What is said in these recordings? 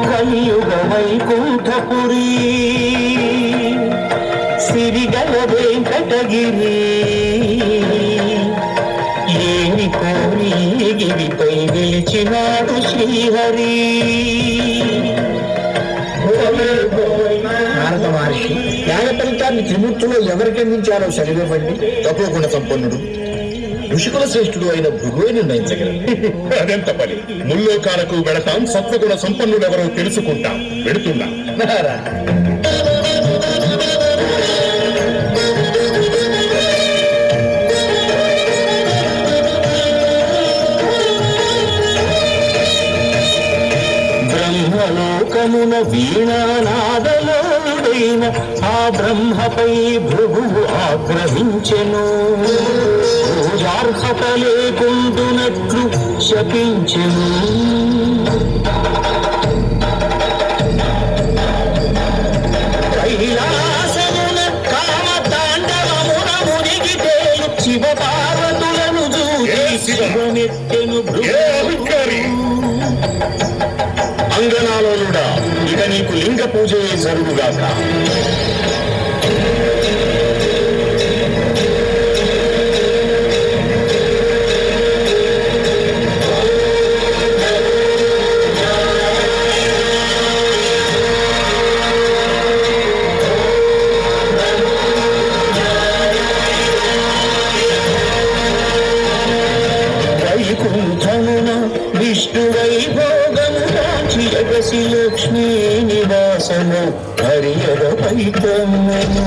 కలియుగ వైకుంఠపురి సిరిగల వెంకటగిరి ఏమి కోరి గిరిపై నిలిచినాడు శ్రీహరి. నారద మహర్షి జ్ఞాన ఫలితాన్ని త్రిమూర్తులో ఎవరికి అందించారో సరివ్వండి. తపోగుణ సంపన్నుడు ఋషికుల శ్రేష్ఠుడు అయిన భృగువే నిర్ణయించగలరు. అదెంత పని. ముల్లోకాలకు వెళతాం, సత్వగుణ సంపన్నుడెవరో తెలుసుకుంటాం. వెళుతున్నా. బ్రహ్మలోకమున వీణానాదలోడైన ఆ బ్రహ్మపై భృగువు ఆగ్రహించెను. పూజార్హత లేకుండునట్లు శపించెను. కైలాసమున కామ తాండవమున మునిగితేను శివ పార్వతులను శివనెత్తెను భృగు. అంగనాలోనుడా, ఇక నీకు లింగ పూజయే జరుగుగాక. వైకుంఠమున విష్ణు వైభోగము జగసి లక్ష్మీ నివాసము హరియద పైకమ్మను.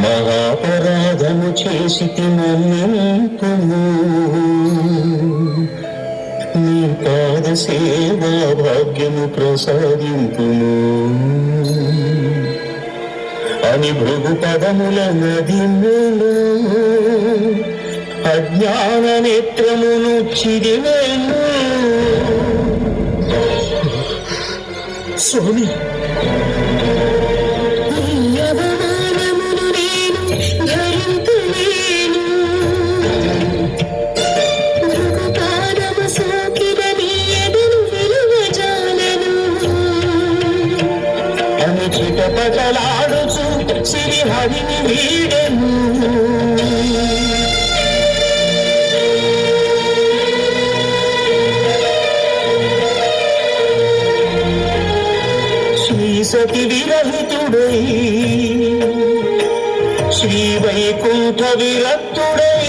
మహాపరాధము చేసి మన్నింపుము. నీ పాద సేవా భాగ్యము ప్రసాదింపుము అని భృగు పదముల నదిములు అజ్ఞాన నేత్రమును చిరివేను. స్వామి, చిటపటలాడుచు శ్రీహరిని వీడెను. శ్రీ సతి విరహితుడై శ్రీ వైకుంఠ విరక్తుడై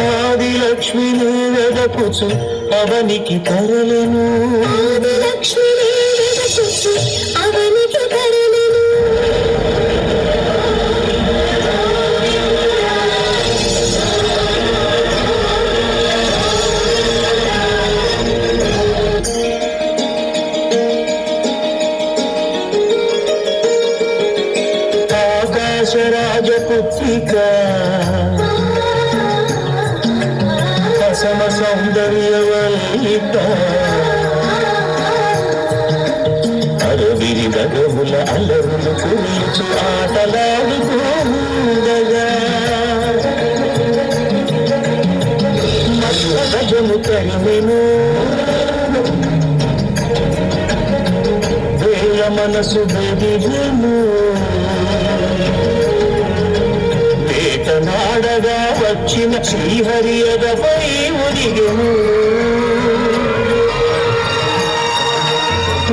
ఆదిలక్ష్మిని వెదకుచు అవనికి తరలెను. ఆకాశరాజపుత్రిక అసమ సౌందర్యవల్లిక అరవిరి గగముల అలరులు కురిచు ఆటలాడుకోగా మధ్యము కరిమెను. వేల మనసు బెదిరెను. వేటనాడగా వచ్చిన శ్రీహరి ఎదపై ఒదిగెను.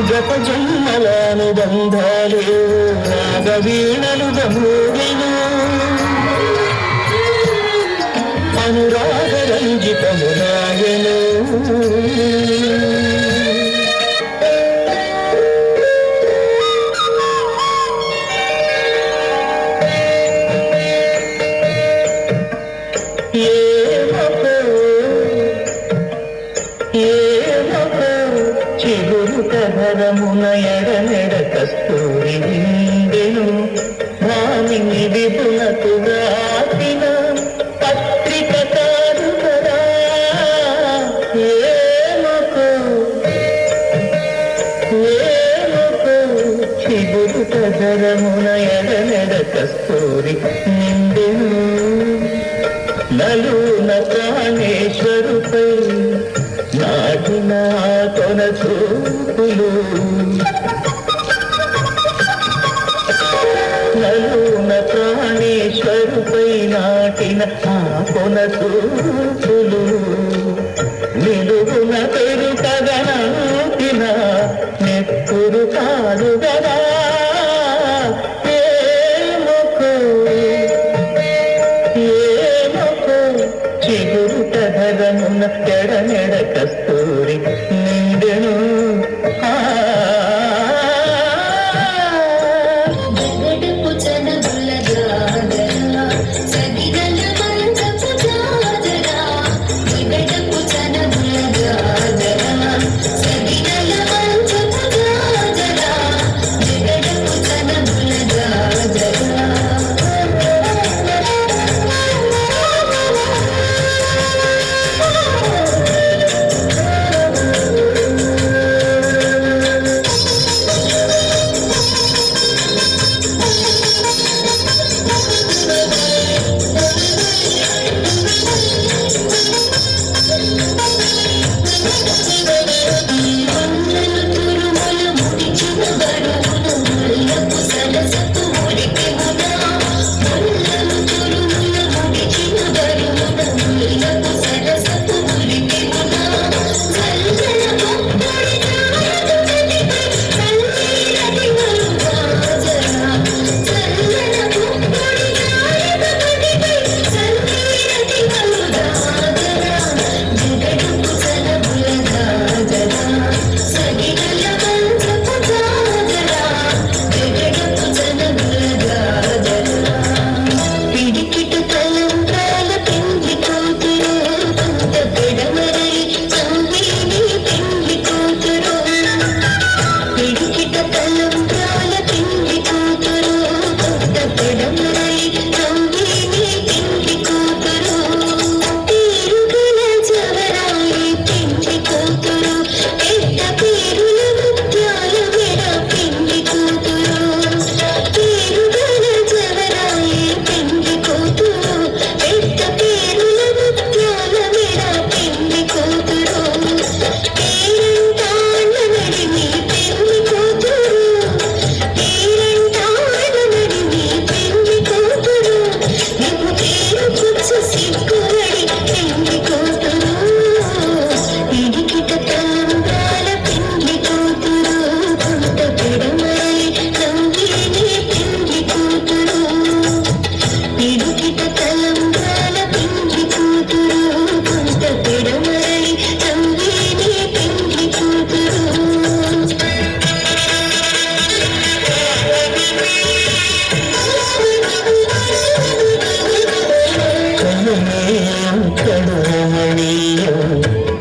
గత జన్మల అనుబంధాలు నాగవీణలుగా మోగెను. అనురాగ రంజితమునాగెను. చిగురుతరమున ఎడనెడ కస్తూరి విందెను. మామిని విపులకు రాసిన పత్రిక కాదు కదా. ఏమకు చిగురుతరమున ధరమున ఎడనెడ కస్తూరి నిండెను నలున ప్రాణేశ్వరుపై నాటిన కొన చూపులు నలున ప్రాణేశ్వరుపై నాటిన కొన చూపులు నిలువున పెరుకగనాటిన నెత్తురు కాదు గదా ఏమొకో చిగురుట ధరమున ఎడనెడ కస్తూరి నిండెను జగడపు చనబుల జాగరా సగిదల మంచపు జాగరా జగడపు చనబుల జాగరా సగిదల మంచపు జాగరా జగడపు చనబుల జాగరా మంగళ తురుముల ముడిచిన బరువును ముల్లపు సరసపు ముడిపెమునా మంగళ తురుముల ముడిచిన బరువును ముల్లపు సరసపు ముడిపెమునా చల్లన పొప్పడి జాగతిపై చల్లీరటి మరుగాజరా చల్లన పొప్పడి జాగతిపై చల్లీరటి మరుగాజరా జగడుపు చనబుల జాజరా సగిదల మంచపు జాజరా జగడుపు చనబుల జాజరా పిడికిట తలంబ్రాల పెండ్లి కూతురు కొంత పెడమరై సంవేని పెండ్లి కూతురు పిడికిట తలంబ్రాల పెండ్లి కూతురు కొంత పెడమరై సంవేని పెండ్లి కూతురు పేరుగల జవరాయి పెండ్లి కూతురు పెద్ద పేరుల ముత్యాల మెడ పెండ్లి కూతురు పేరుగల జవరాయి పెండ్లి కూతురు పెద్ద పేరుల ముత్యాల మెడ పెండ్లి కూతురు పేరంటాళ్ళ నడిమి పెండ్లి కూతురు పేరంటాళ్ళ నడిమి పెండ్లి కూతురు నీకు పేరు పుచ్చు సిగ్గువడి పెండ్లి కూతురు పిడికిట తలంబ్రాల పెండ్లి కూతురు కొంత పెడమరై సంవేని పెండ్లి కూతురు పిడికిట తలంబ్రాల పెండ్లి కూతురు కొంత పెడమరై సంవేని పెండ్లి కూతురు కమనీయం కడురమణీయం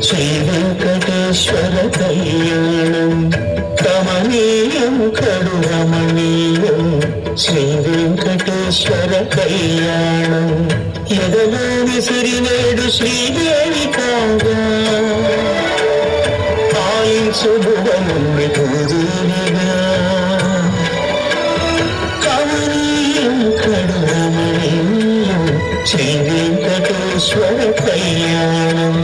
శ్రీ వెంకటేశ్వర కళ్యాణం కమనీయం కడురమణీయం శ్రీ వెంకటేశ్వర కళ్యాణం ఎదలోని సిరినేడు శ్రీదేవి కాగా పాయించు భువనుని పూజీనిగా కమనీయం కడురమణీయం శ్రీ వెంకటేశ్వర కళ్యాణం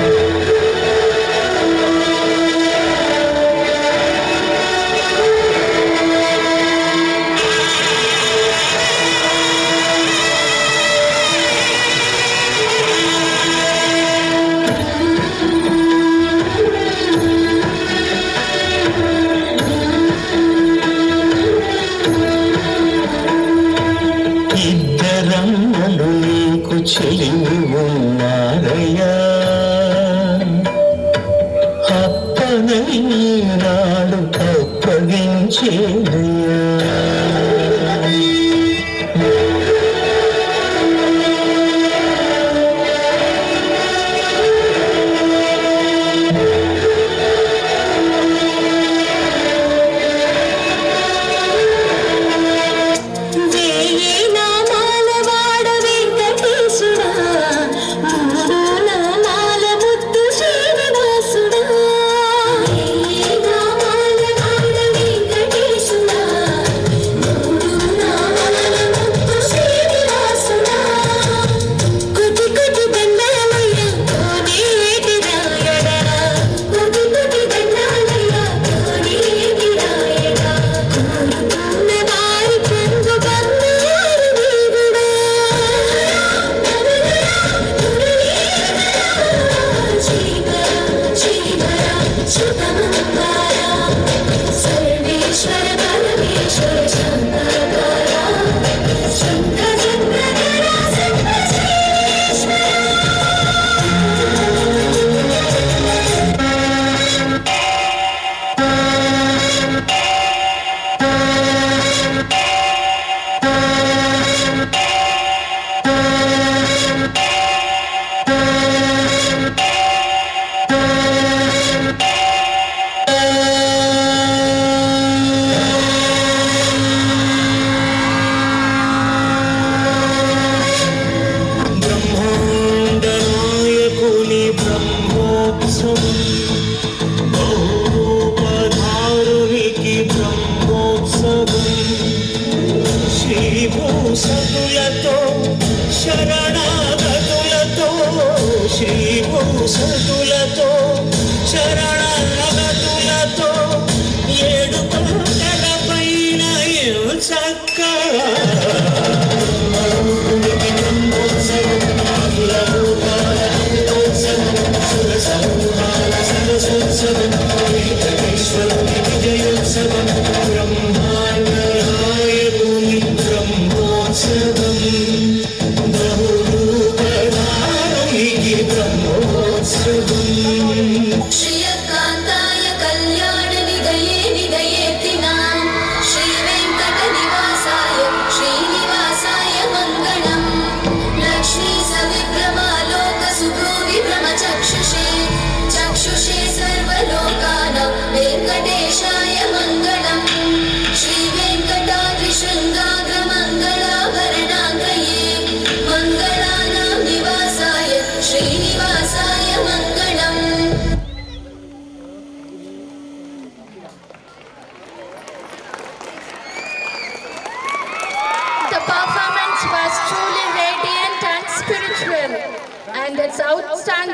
ఇద్దరమ్మలు నీకు చెలిమి ఉన్నారయ్యా అప్పనై నాడు అప్పగించేదయ్యా వేయి నామాల వాడ వెంకటేశుడా మూడు నామాల ముద్దు శ్రీనివాసుడా వేయి నామాల వాడ వెంకటేశుడా श्रियकान्ताय कल्याण निधये निधयेतिनां श्रीवेङ्कटनिवासाय श्रीनिवासाय मङ्गलम् लक्ष्मी सविभ्रमालोकसुतो विभ्रमचक्षुषे चक्षुषे सर्वलोकानां वेङ्कटेशाय मङ्गलम् श्रीवेङ्कटाद्रिशृङ्गाग्रमङ्गलाभरणाङ्गये मङ्गलानां निवासाय श्रीनिवासाय मङ्गलम् The performance was truly radiant and spiritual, and its outstanding